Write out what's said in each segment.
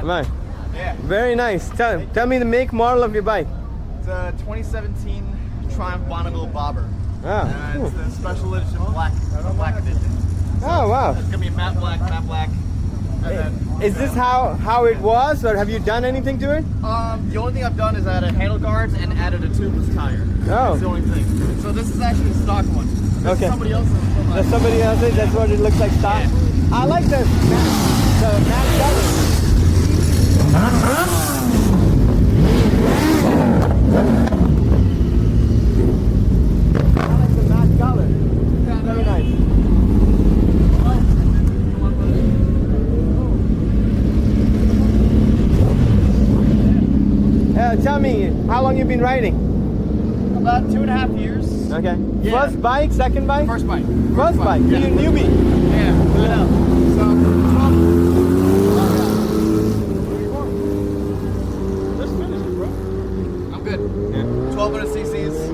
Right. Yeah. Very nice. Tell me the make model of your bike. It's a 2017 Triumph Bonneville Bobber. Oh. It's the special edition black edition. So Oh wow. It's gonna be matte black. And then, Is this how it was, or have you done anything to it? the only thing I've done is added handle guards and added a tubeless tire. Oh. That's the only thing. So this is actually a stock one. This Okay. is somebody else's. That's somebody else's. That's what it looks like. Stock. Yeah. I like the matte color. I like the matte color. Very nice. Tell me, how long you been riding? About 2.5 years. Okay. Yeah. First bike, second bike? First bike. First bike. Yeah. You're a newbie. Yeah, I know. So, Let's finish it, bro. I'm good. 1200 cc's.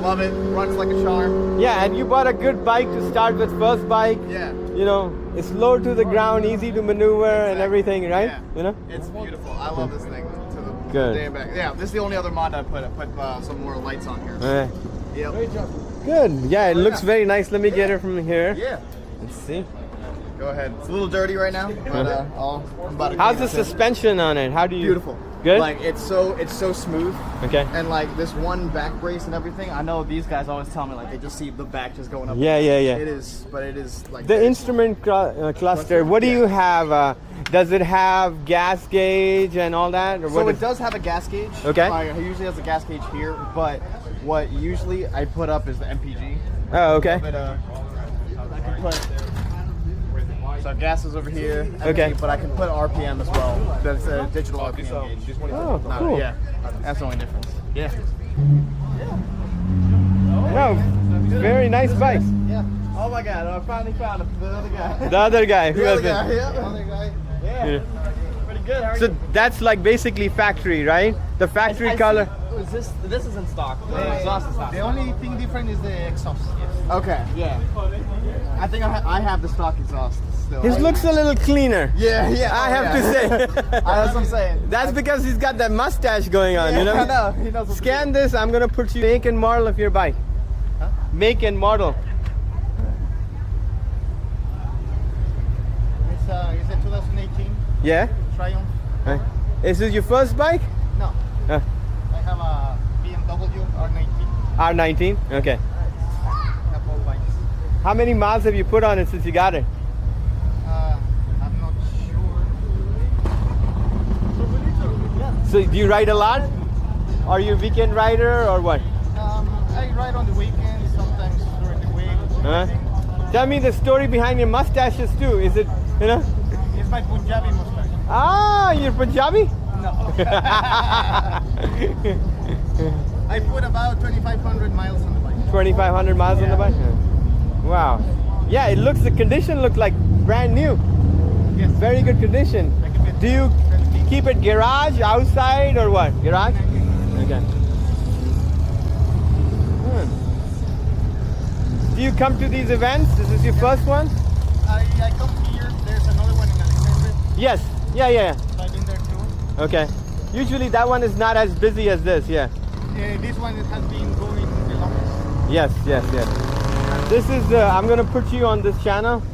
Love it. Runs like a charm. Yeah, and you bought a good bike to start with. First bike. Yeah. You know, it's low to the ground, easy to maneuver and everything, right? Yeah. You know? It's beautiful. I love this thing. To the Good. day and back. Yeah, this is the only other mod I put. I put some more lights on here. Yep. Great job. Good. Yeah, it looks very nice. Let me get it from here. Yeah. Let's see. Go ahead. It's a little dirty right now, but I'm about to How's clean the it. suspension on it? How do you? Beautiful. Good? Like it's so smooth. Okay. And like this one back brace and everything. I know these guys always tell me like they just see the back just going up. Yeah. It is, but it is like The very instrument cluster, what do you have? Does it have gas gauge and all that? Or So what it is- does have a gas gauge. Okay. It usually has a gas gauge here, but what usually I put up is the MPG. Oh, okay. But I can put so gas is over here. MPG, Okay. But I can put RPM as well. That's a digital RPM gauge. Oh, cool. Yeah. That's the only difference. Yeah. No, very nice bike. Yeah. Oh my God! I finally found the other guy. The other guy. Who The has other guy. it? Yeah. The other guy. Yeah. Yeah. Pretty good. How are So you? that's like basically factory, right? The factory color. Is this is in stock. The exhaust is not. The only thing different is the exhaust. Yes. Okay. Yeah. I think I have the stock exhaust still. His looks a little cleaner. Yeah. I have to say. That's what I'm saying. That's because he's got that mustache going on, you know? I know. He knows what to Scan this. I'm gonna put you make and model of your bike. Huh? Make and model. It's a 2018 Yeah. Triumph. Is this your first bike? No, Uh, I have a BMW R19. R19. Okay. Couple of bikes. How many miles have you put on it since you got it? I'm not sure. So do you ride a lot? Are you a weekend rider or what? I ride on the weekends, sometimes during the week. Huh? Tell me the story behind your mustaches too. Is it, you know? It's my Punjabi mustache. Ah, you're Punjabi? No. I put about 2,500 miles on the bike. 2,500 miles on the bike? Wow. Yeah, it looks, the condition looks like brand new. Yes. Very good condition. Do you keep it garage, outside, or what? Garage? Okay. Do you come to these events? This is your first one? I come here. There's another one in Alexandria. Yes. Yeah. I've been there too. Okay. Usually that one is not as busy as this, yeah. This one has been going the longest. Yes. This is, I'm gonna put you on this channel.